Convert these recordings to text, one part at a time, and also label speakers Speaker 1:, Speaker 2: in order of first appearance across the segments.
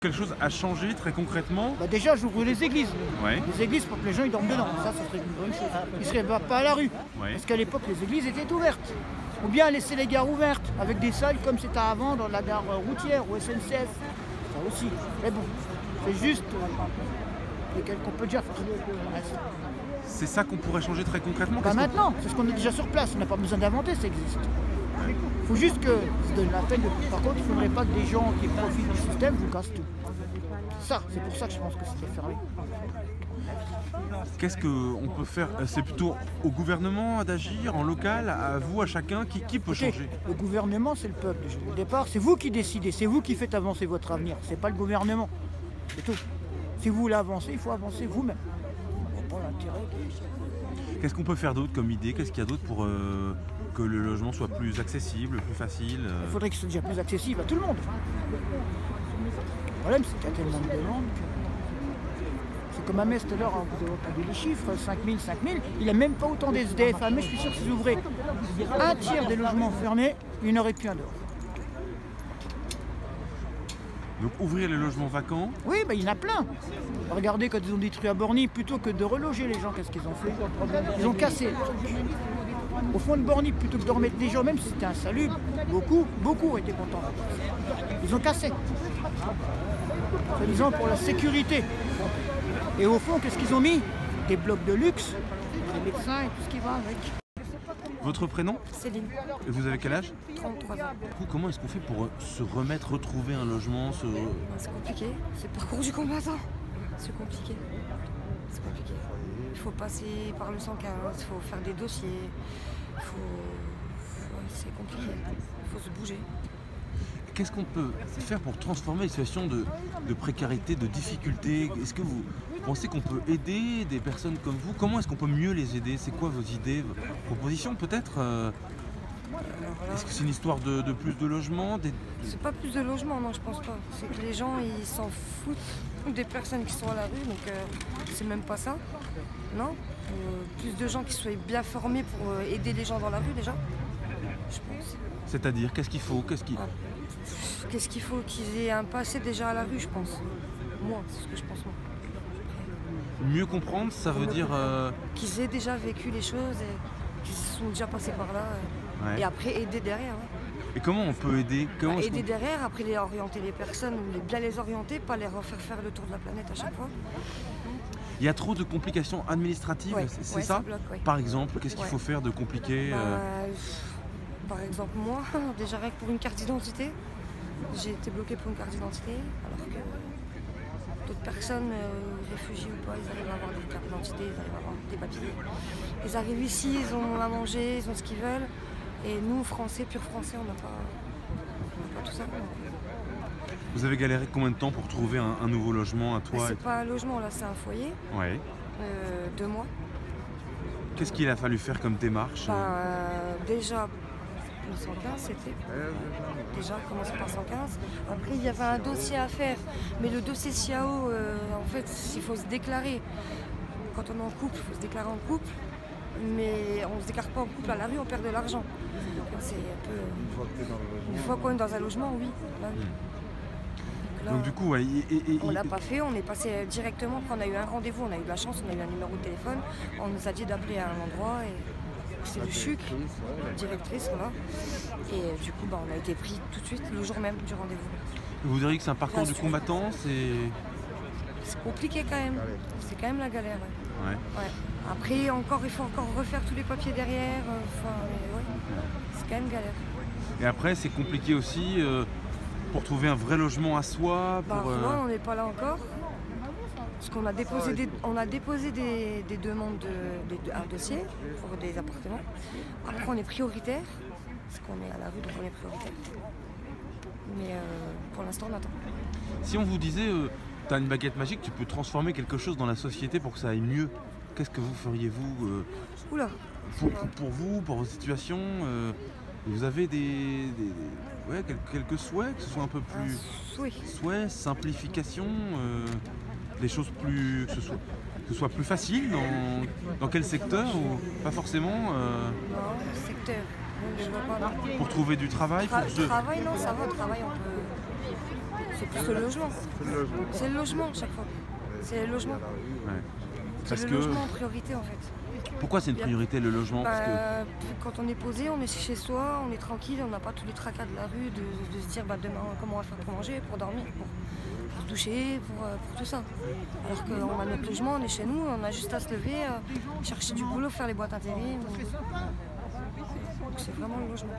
Speaker 1: quelque chose a changé très concrètement?
Speaker 2: Bah déjà, j'ouvre les églises.
Speaker 1: Ouais.
Speaker 2: Les églises pour que les gens ils dorment dedans. Ça serait une bonne chose. Ils ne seraient pas à la rue.
Speaker 1: Ouais.
Speaker 2: Parce qu'à l'époque, les églises étaient ouvertes. Ou bien laisser les gares ouvertes, avec des salles comme c'était avant dans la gare routière ou SNCF. Ça aussi. Mais bon, c'est juste qu'on peut déjà faire.
Speaker 1: C'est ça qu'on pourrait changer très concrètement?
Speaker 2: Pas maintenant, c'est ce qu'on est déjà sur place. On n'a pas besoin d'inventer, ça existe. Il faut juste que se donne la peine. Par contre, il ne faudrait pas que des gens qui profitent du système vous cassent tout. Ça, c'est pour ça que je pense que c'était fermé.
Speaker 1: Qu'est-ce qu'on peut faire? C'est plutôt au gouvernement d'agir, en local, à vous, à chacun, qui peut changer?
Speaker 2: Le gouvernement, c'est le peuple. Au départ, c'est vous qui décidez, c'est vous qui faites avancer votre avenir. C'est pas le gouvernement. C'est tout. Si vous voulez avancer, il faut avancer vous-même. Pas l'intérêt.
Speaker 1: Qu'est-ce qu'on peut faire d'autre comme idée? Qu'est-ce qu'il y a d'autre pour que le logement soit plus accessible, plus facile?
Speaker 2: Il faudrait qu'il soit déjà plus accessible à tout le monde. Le problème, c'est qu'il y a tellement de demandes que... C'est comme à Metz tout à l'heure, vous avez entendu les chiffres, 5000, 5000. Il n'a même pas autant d'SDF à Metz, je suis sûr que si vous ouvrez un tiers des logements fermés, il n'y en aurait plus un dehors.
Speaker 1: Donc ouvrir les logements vacants?
Speaker 2: Oui, il y en a plein. Regardez quand ils ont détruit à Borny, plutôt que de reloger les gens, qu'est-ce qu'ils ont fait? Ils ont cassé. Au fond de Borny, plutôt que de remettre des gens, même si c'était insalubre, beaucoup ont été contents. Ils ont cassé. Soi-disant pour la sécurité. Et au fond, qu'est-ce qu'ils ont mis? Des blocs de luxe, des médecins et tout ce qui va avec.
Speaker 1: Votre prénom?
Speaker 3: Céline,
Speaker 1: Et vous avez quel âge?
Speaker 3: 33 ans.
Speaker 1: Du coup, comment est-ce qu'on fait pour se remettre, retrouver un logement?
Speaker 3: C'est compliqué, c'est le parcours du combattant. C'est compliqué. C'est compliqué. Il faut passer par le 115, il faut faire des dossiers. C'est compliqué. Il faut se bouger.
Speaker 1: Qu'est-ce qu'on peut faire pour transformer les situations de précarité, de difficulté? Est-ce que vous pensez qu'on peut aider des personnes comme vous? Comment est-ce qu'on peut mieux les aider? C'est quoi vos idées, vos propositions peut-être? Est-ce que c'est une histoire de plus de logements?
Speaker 3: C'est pas plus de logement, non, je pense pas. C'est que les gens, ils s'en foutent des personnes qui sont à la rue, donc c'est même pas ça. Non. Plus de gens qui soient bien formés pour aider les gens dans la rue déjà, je pense.
Speaker 1: C'est-à-dire, qu'est-ce qu'il faut?
Speaker 3: Qu'est-ce qu'il faut? Qu'ils aient un passé déjà à la rue, je pense. Moi, c'est ce que je pense, moi.
Speaker 1: Mieux comprendre, ça veut dire...
Speaker 3: Qu'ils aient déjà vécu les choses et qu'ils sont déjà passés par là.
Speaker 1: Ouais.
Speaker 3: Et après, aider derrière. Ouais.
Speaker 1: Et comment on peut aider?
Speaker 3: Aider derrière, après les orienter les personnes, bien les orienter, pas les refaire faire le tour de la planète à chaque fois.
Speaker 1: Il y a trop de complications administratives,
Speaker 3: Ouais,
Speaker 1: c'est
Speaker 3: ouais,
Speaker 1: ça?
Speaker 3: ça bloque, ouais.
Speaker 1: Par exemple, qu'est-ce qu'il
Speaker 3: Ouais.
Speaker 1: faut faire de compliqué?
Speaker 3: Par exemple, moi, déjà rien que pour une carte d'identité, j'ai été bloquée pour une carte d'identité, alors que d'autres personnes, réfugiés ou pas, ils arrivent à avoir des cartes d'identité, ils arrivent à avoir des papiers. Ils arrivent ici, ils ont à manger, ils ont ce qu'ils veulent. Et nous, Français, pur Français, on n'a pas tout ça.
Speaker 1: Vous avez galéré combien de temps pour trouver un nouveau logement à toi?
Speaker 3: C'est pas un logement, là, c'est un foyer.
Speaker 1: Ouais.
Speaker 3: 2 mois.
Speaker 1: Qu'est-ce qu'il a fallu faire comme démarche?
Speaker 3: Déjà, le 115, c'était. Déjà, commencer par 115. Après, il y avait un dossier à faire. Mais le dossier SIAO, en fait, il faut se déclarer. Quand on est en couple, il faut se déclarer en couple. Mais on ne se déclare pas en couple à la rue, on perd de l'argent. C'est un peu. Une fois qu'on est dans un logement, oui. Là, oui. Là,
Speaker 1: donc du coup, ouais,
Speaker 3: on l'a pas fait, on est passé directement, quand on a eu un rendez-vous, on a eu de la chance, on a eu un numéro de téléphone, on nous a dit d'appeler à un endroit et c'est le CHUC, la directrice, voilà. Et du coup, on a été pris tout de suite le jour même du rendez-vous.
Speaker 1: vous diriez que c'est un parcours du combattant?
Speaker 3: C'est compliqué quand même, c'est quand même la galère.
Speaker 1: Ouais.
Speaker 3: Ouais. Après, il faut encore refaire tous les papiers derrière, c'est quand même galère.
Speaker 1: Et après, c'est compliqué aussi pour trouver un vrai logement à soi?
Speaker 3: Non, on n'est pas là encore. Parce qu'on a déposé des demandes un dossier pour des appartements. Après, on est prioritaire, parce qu'on est à la rue, donc on est prioritaire. Mais pour l'instant, on attend.
Speaker 1: Si on vous disait, tu as une baguette magique, tu peux transformer quelque chose dans la société pour que ça aille mieux, qu'est-ce que vous feriez, vous?
Speaker 3: Oula.
Speaker 1: Pour vous, pour vos situations, vous avez quelques souhaits, que ce soit un peu plus...
Speaker 3: Oui.
Speaker 1: Souhaits, simplification, des choses plus... que ce soit plus facile dans quel secteur ou pas forcément
Speaker 3: Non, secteur. Je vois pas.
Speaker 1: Pour trouver du travail?
Speaker 3: Travail, non, ça va, travail, on peut... c'est plus le logement. C'est le logement chaque fois. C'est le logement.
Speaker 1: Ouais.
Speaker 3: C'est
Speaker 1: Parce
Speaker 3: le
Speaker 1: que
Speaker 3: logement en priorité en fait.
Speaker 1: pourquoi c'est une priorité le logement? Parce que
Speaker 3: Quand on est posé, on est chez soi, on est tranquille, on n'a pas tous les tracas de la rue, de se dire demain comment on va faire pour manger, pour dormir, pour se doucher, pour tout ça. Alors qu'on a notre logement, on est chez nous, on a juste à se lever, chercher du boulot, faire les boîtes intérim. Donc c'est vraiment le logement.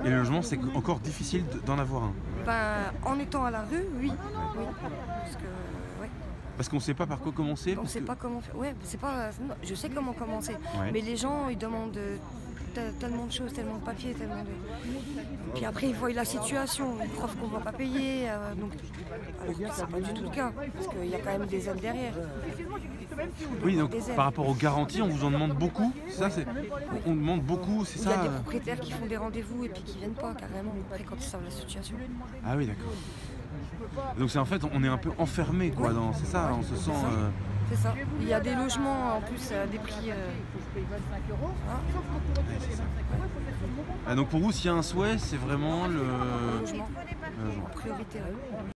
Speaker 1: et le logement, c'est encore difficile d'en avoir un.
Speaker 3: En étant à la rue, oui. Parce que, ouais.
Speaker 1: Parce qu'on ne sait pas par quoi commencer.
Speaker 3: On ne sait pas comment faire. Ouais, c'est pas. Non, je sais comment commencer.
Speaker 1: Ouais.
Speaker 3: Mais les gens, ils demandent tellement de choses, tellement de papiers, tellement de. Puis après, ils voient la situation. Ils croient qu'on ne va pas payer. Donc, alors que c'est pas du tout le cas. Parce qu'il y a quand même des aides derrière.
Speaker 1: Oui, donc
Speaker 3: Des aides.
Speaker 1: par rapport aux garanties, on vous en demande beaucoup. Ça, c'est. On demande beaucoup, c'est
Speaker 3: Il y a
Speaker 1: ça.
Speaker 3: des propriétaires qui font des rendez-vous et puis qui viennent pas carrément. Après, quand ils savent la situation.
Speaker 1: Ah oui, d'accord. Donc c'est en fait, on est un peu enfermé, quoi.
Speaker 3: Ouais.
Speaker 1: C'est ça,
Speaker 3: Ouais,
Speaker 1: on se
Speaker 3: c'est
Speaker 1: sent.
Speaker 3: ça. C'est ça. Il y a des logements en plus à des prix.
Speaker 1: Ah, donc pour vous, s'il y a un souhait, c'est vraiment le
Speaker 3: Logement.
Speaker 1: logement.
Speaker 3: En priorité. Ouais.